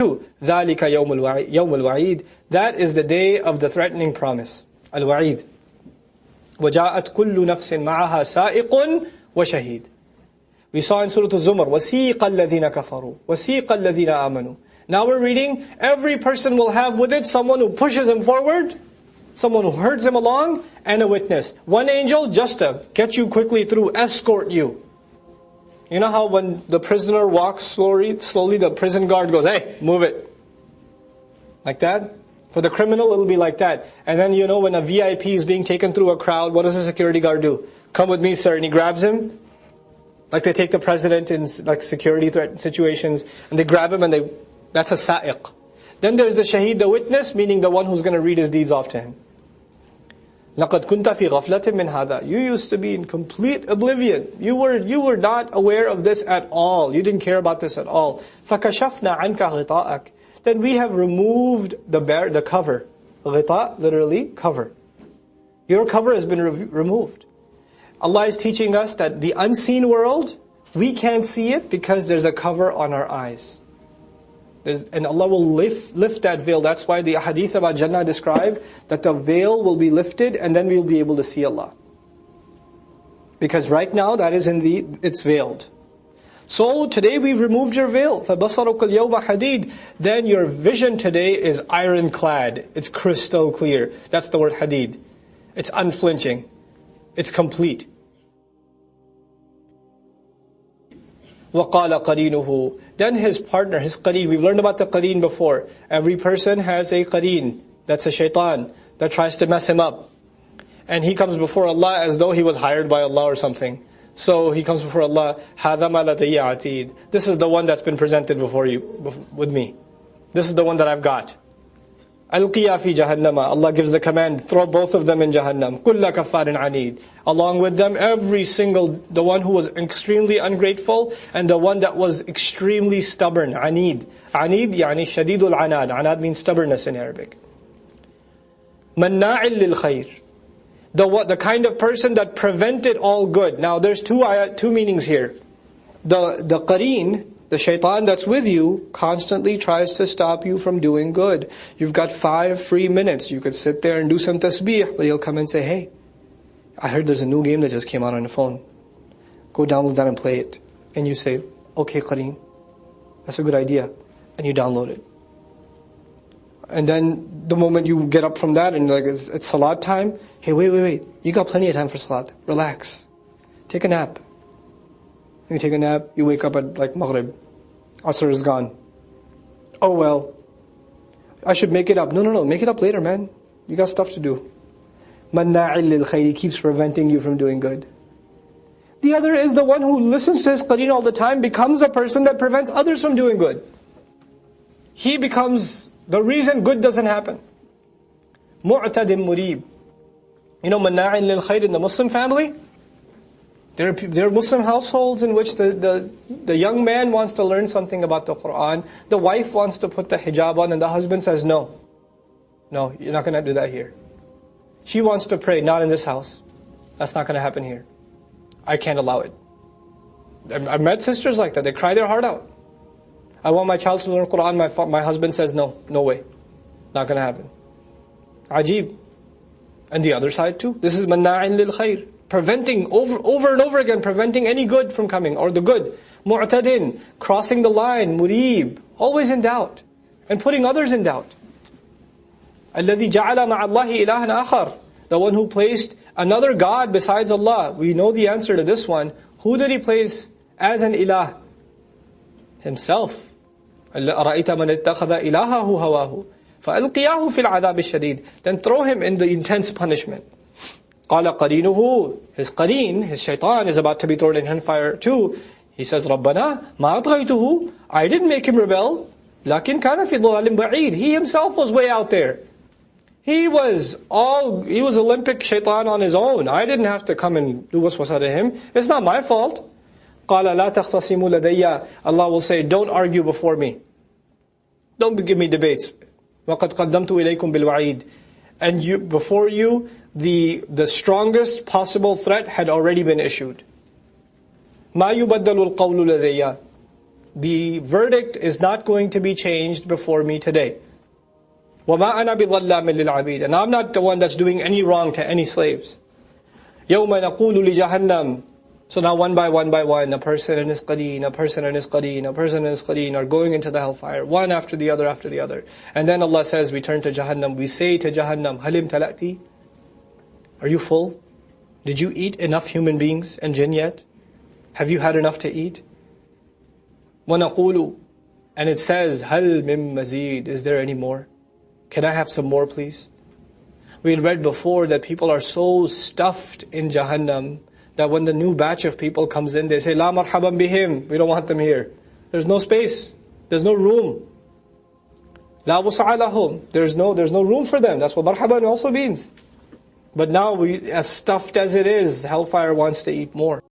ذَلِكَ يَوْمُ الْوَعِيدِ. That is the day of the threatening promise. Al-Wa'id. وَجَاءَتْ كُلُّ نَفْسٍ مَعَهَا سَائِقٌ وَشَهِيدٌ. We saw in Surah Al-Zumar, وَسِيقَ الَّذِينَ كَفَرُوا وَسِيقَ الَّذِينَ آمَنُوا. Now we're reading, every person will have with it someone who pushes him forward, someone who herds him along, and a witness. One angel just to get you quickly through, escort you. You know how when the prisoner walks slowly, the prison guard goes, hey, move it. Like that? For the criminal, it'll be like that. And then when a VIP is being taken through a crowd, what does the security guard do? Come with me, sir. And he grabs him. Like they take the president in like security threat situations, and they grab him and that's a sa'iq. Then there's the shaheed, the witness, meaning the one who's going to read his deeds off to him. لَقَدْ كُنْتَ فِي غَفْلَةٍ مِّنْ هَذَا. You used to be in complete oblivion. You were not aware of this at all. You didn't care about this at all. فَكَشَفْنَا عَنْكَ غِطَاءَكَ. Then we have removed the cover. غِطَاء, literally, cover. Your cover has been removed. Allah is teaching us that the unseen world, we can't see it because there's a cover on our eyes. And Allah will lift that veil. That's why the hadith about Jannah describe that the veil will be lifted and then we'll be able to see Allah. Because right now that is it's veiled. So today we've removed your veil. فَبَصَرُكَ الْيَوْمَ حَدِيدٌ. Then your vision today is ironclad. It's crystal clear. That's the word hadid. It's unflinching. It's complete. وَقَالَ قَرِينُهُ. Then his partner, his qareen. We've learned about the qareen before. Every person has a qareen. That's a shaitan that tries to mess him up. And he comes before Allah as though he was hired by Allah or something. So he comes before Allah, هَذَا مَا لَدَيَّ عَتِيدٌ. This is the one that's been presented before you, with me. This is the one that I've got. أَلْقِيَا فِي جَهَنَّمَ. Allah gives the command, throw both of them in Jahannam. كُلَّ كَفَّارٍ عَنِيدٍ. Along with them, the one who was extremely ungrateful, and the one that was extremely stubborn. Anid. Anid, yani shadidul anad. Anad means stubbornness in Arabic. مَنَّاعٍ لِلْخَيْرِ. The kind of person that prevented all good. Now there's two meanings here. The qareen, the shaitan that's with you, constantly tries to stop you from doing good. You've got 5 free minutes. You could sit there and do some tasbih, but he'll come and say, hey, I heard there's a new game that just came out on the phone. Go download that and play it. And you say, okay qareen, that's a good idea. And you download it. And then the moment you get up from that and it's salat time, hey, wait, you got plenty of time for salat. Relax. Take a nap. You take a nap, you wake up at Maghrib. Asr is gone. Oh well, I should make it up. No, make it up later, man. You got stuff to do. Manna'il lil khayri, keeps preventing you from doing good. The other is the one who listens to his qareen all the time, becomes a person that prevents others from doing good. He becomes the reason good doesn't happen. Mu'tadin murib. Manna'in lil khayr in the Muslim family, there are Muslim households in which the young man wants to learn something about the Qur'an, the wife wants to put the hijab on, and the husband says, no, you're not going to do that here. She wants to pray, not in this house. That's not going to happen here. I can't allow it. I've met sisters like that, they cry their heart out. I want my child to learn Qur'an, my husband says, no way. Not going to happen. Ajib. And the other side too, this is manna'in lil khayr. Preventing, over and over again, preventing any good from coming, or the good. Mu'tadin, crossing the line. Murib, always in doubt, and putting others in doubt. الَّذِي جَعَلَ مَعَ اللَّهِ إِلَهًا آخَرَ. The one who placed another God besides Allah. We know the answer to this one. Who did he place as an ilah? Himself. أَرَأَيْتَ مَنِ اتَّخَذَ إِلَهَهُ هَوَاهُ فَأَلْقِيَاهُ فِي الْعَذَابِ الشَّدِيدِ. Then throw him in the intense punishment. قَالَ قَرِينُهُ. His qareen, his shaitan, is about to be thrown in hellfire too. He says, رَبَّنَا مَا أَطْغَيْتُهُ. I didn't make him rebel. لَكِنْ كَانَ فِي ضَلَالٍ بَعِيدٍ. He himself was way out there. He was Olympic shaitan on his own. I didn't have to come and do waswasa to him. It's not my fault. قَالَ لَا تَخْتَصِمُوا لَدَيَّ. Allah will say, don't argue before me. Don't give me debates. وَقَدْ قَدَّمْتُ إِلَيْكُمْ بِالْوَعِيدِ. And before you, the strongest possible threat had already been issued. مَا يُبَدَّلُ الْقَوْلُ لَدَيَّ. the verdict is not going to be changed before me today. وَمَا أَنَا بِظَلَّامٍ لِلْعَبِيدِ. And I'm not the one that's doing any wrong to any slaves. يَوْمَ نَقُولُ لِجَهَنَّمْ. So now one by one, a person and his qareen, a person and his qareen, a person and his qareen are going into the hellfire, one after the other after the other. And then Allah says, we turn to Jahannam, we say to Jahannam, Halim talati? Are you full? Did you eat enough human beings and jinn yet? Have you had enough to eat? وَنَقُولُ. And it says, هَلْ مِن مَزِيد. Is there any more? Can I have some more, please? We had read before that people are so stuffed in Jahannam that when the new batch of people comes in, they say, La marhaban bihim. We don't want them here. There's no space. There's no room. La wusa'a lahum. There's no room for them. That's what marhaban also means. But now, as stuffed as it is, hellfire wants to eat more.